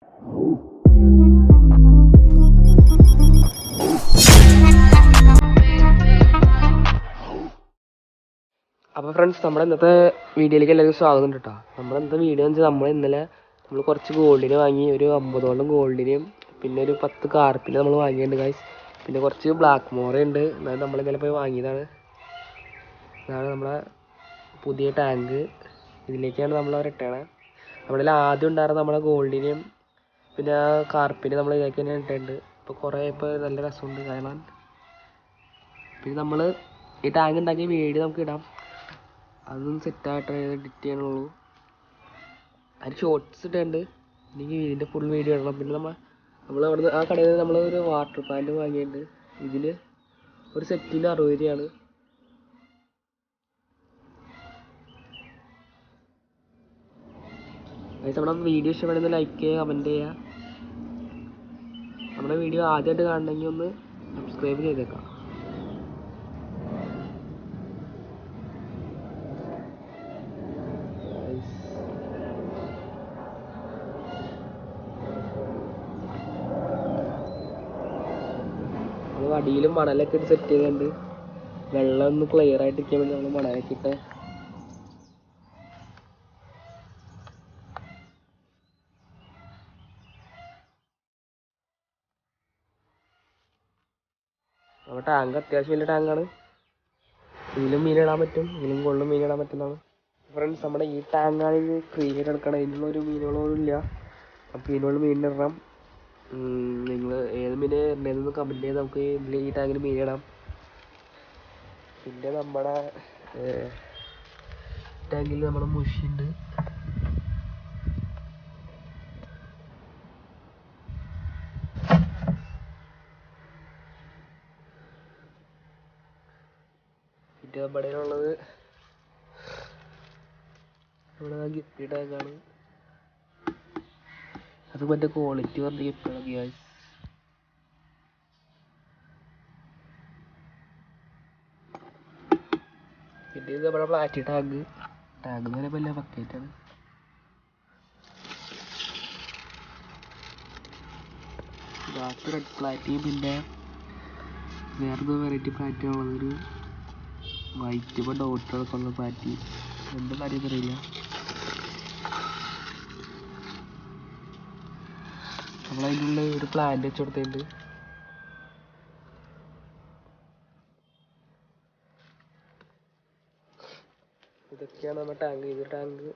അപ്പോൾ ഫ്രണ്ട്സ്, നമ്മുടെ ഇന്നത്തെ വീഡിയോയിലേക്ക് എല്ലാവർക്കും സ്വാഗതം കേട്ടോ. നമ്മുടെ ഇന്നത്തെ വീഡിയോ എന്ന് വെച്ചാൽ നമ്മൾ കുറച്ച് ഗോൾഡിന് വാങ്ങി, ഒരു 50ഓളം ഗോൾഡിനെയും പിന്നെ ഒരു 10 കാർപ്പിനെ നമ്മൾ വാങ്ങിയിട്ടുണ്ട് ഗൈസ്. പിന്നെ കുറച്ച് ബ്ലാക്ക് മോറയുണ്ട്, അതായത് നമ്മൾ ഇന്നലെ പോയി വാങ്ങിയതാണ്. ഇതാണ് നമ്മുടെ പുതിയ ടാങ്ക്. ഇതിലേക്കാണ് നമ്മൾ ഇട്ടേണത്. നമ്മുടെ ആദ്യം ഉണ്ടായിരുന്ന നമ്മുടെ ഗോൾഡിനെയും പിന്നെ കാർപ്പിനെ നമ്മൾ ഇതിലേക്ക് തന്നെ ഇട്ടിട്ടുണ്ട്. ഇപ്പോൾ നല്ല രസമുണ്ട് കാണാൻ. പിന്നെ നമ്മൾ ഈ ടാങ്ക് ഉണ്ടാക്കിയ വീഡിയോ നമുക്ക് ഇടാം. അതൊന്നും സെറ്റായിട്ട് എഡിറ്റ് ചെയ്യാനുള്ളൂ. അതിന് ഷോർട്ട്സ് ഇട്ടുണ്ട്. എനിക്ക് ഇതിൻ്റെ ഫുൾ വീഡിയോ ഇടണം. പിന്നെ നമ്മൾ അവിടുന്ന് ആ കടയിൽ നിന്ന് നമ്മൾ ഒരു വാട്ടർ പാൻറ്റ് വാങ്ങിയിട്ടുണ്ട്. ഇതിന് ഒരു സെറ്റിന് 60 രൂപയാണ്. നമ്മുടെ വീഡിയോ ഇഷ്ടപ്പെടുന്ന ലൈക്ക് ചെയ്യുക, കമൻറ്റ് ചെയ്യുക. നമ്മുടെ വീഡിയോ ആദ്യമായിട്ട് കാണണമെങ്കിൽ ഒന്ന് സബ്സ്ക്രൈബ് ചെയ്തേക്കാം. നമ്മൾ അടിയിലും മണലൊക്കെ ഇട്ട് സെറ്റ് ചെയ്തിട്ടുണ്ട്. വെള്ളം ഒന്ന് ക്ലിയർ ആയിട്ടിരിക്കാൻ വേണ്ടി നമ്മൾ മണലൊക്കെ ഇട്ട്. നമ്മുടെ ടാങ്ക് അത്യാവശ്യം വലിയ ടാങ്കാണ്. ഇതിലും മീനിടാൻ പറ്റും, ഇതിലും കൊള്ളും മീനിടാൻ പറ്റുന്നതാണ്. ഫ്രണ്ട്സ്, നമ്മുടെ ഈ ടാങ്കാണ് ഇത് ക്ലീൻ ചെയ്ത് എടുക്കണം. ഇതിനുള്ളൊരു മീനുകളൊന്നും ഇല്ല. അപ്പോൾ ഇതിനുള്ള മീനിടണം. നിങ്ങൾ ഏത് മീൻ ഇടണമെന്ന് കമൻറ്റ് ചെയ്ത് നമുക്ക് ഈ ടാങ്കിൽ മീനിടാം. പിന്നെ നമ്മുടെ ടാങ്കിൽ നമ്മുടെ മുഷിയുണ്ട്. പിന്നെ നമ്മുടെ ഉള്ളത് നമ്മുടെ ഗിഫ്റ്റ് ടാങ്കാണ്. അത് മറ്റേ ക്വാളിറ്റി പറഞ്ഞ ഗിഫ്റ്റാണ് ഗ്യാസ്. പിന്നെ ഇത് നമ്മുടെ പ്ലാറ്റി ടാങ്ക് എന്ന് പറയുമ്പോൾ വലിയ ബക്കറ്റാണ്. ബാക്കി റെഡ് പ്ലാറ്റിയും പിന്നെ വേറൊരു വെറൈറ്റി പ്ലാറ്റിനുള്ളത് ഒരു വൈറ്റ് ഇപ്പോൾ ഡോട്ടുകളൊക്കെ ഉള്ള പ്ലാറ്റി. എന്ത് കാര്യം അറിയില്ല. നമ്മളതിനുള്ള ഒരു പ്ലാന്റ് വെച്ച് കൊടുത്തിട്ടുണ്ട്. ഇതൊക്കെയാണ് നമ്മുടെ ടാങ്ക്. ഇതൊരു ടാങ്ക്,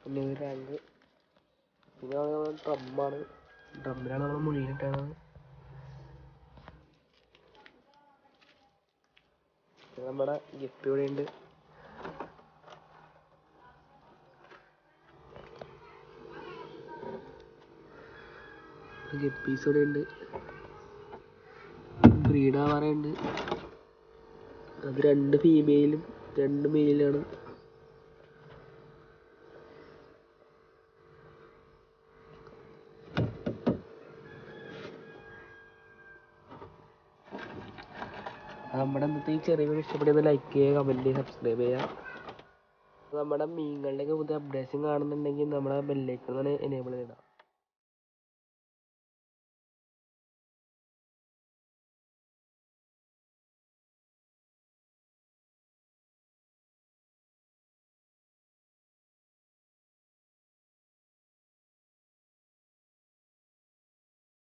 പിന്നെ ഇതൊരു ടാങ്ക്. പിന്നെ നമ്മുടെ ഡ്രമ്മാണ്. ഡ്രമ്മിലാണ് നമ്മൾ മുഴുകിയിട്ടാണ്. നമ്മുടെ ഗിഫ്റ്റ് ഇവിടെ ഉണ്ട്. ഗപ്പീസ് ഇവിടെ ഉണ്ട്. ബ്രീഡ് ആവാറുണ്ട്. അത് 2 ഫീമെയിലും 2 മെയിലാണ്. നമ്മുടെ ഇന്നത്തെ ഈ ചെറിയ വീഡിയോ ഇഷ്ടപ്പെടുന്നത് ലൈക്ക് ചെയ്യുക, കമൻറ്റ് ചെയ്യുക, സബ്സ്ക്രൈബ് ചെയ്യുക. നമ്മുടെ മീനുകളുടെയൊക്കെ പുതിയ അപ്ഡേഷൻ കാണുന്നുണ്ടെങ്കിൽ നമ്മുടെ ബെല്ലൈക്കൺ എനേബിൾ ചെയ്യണം.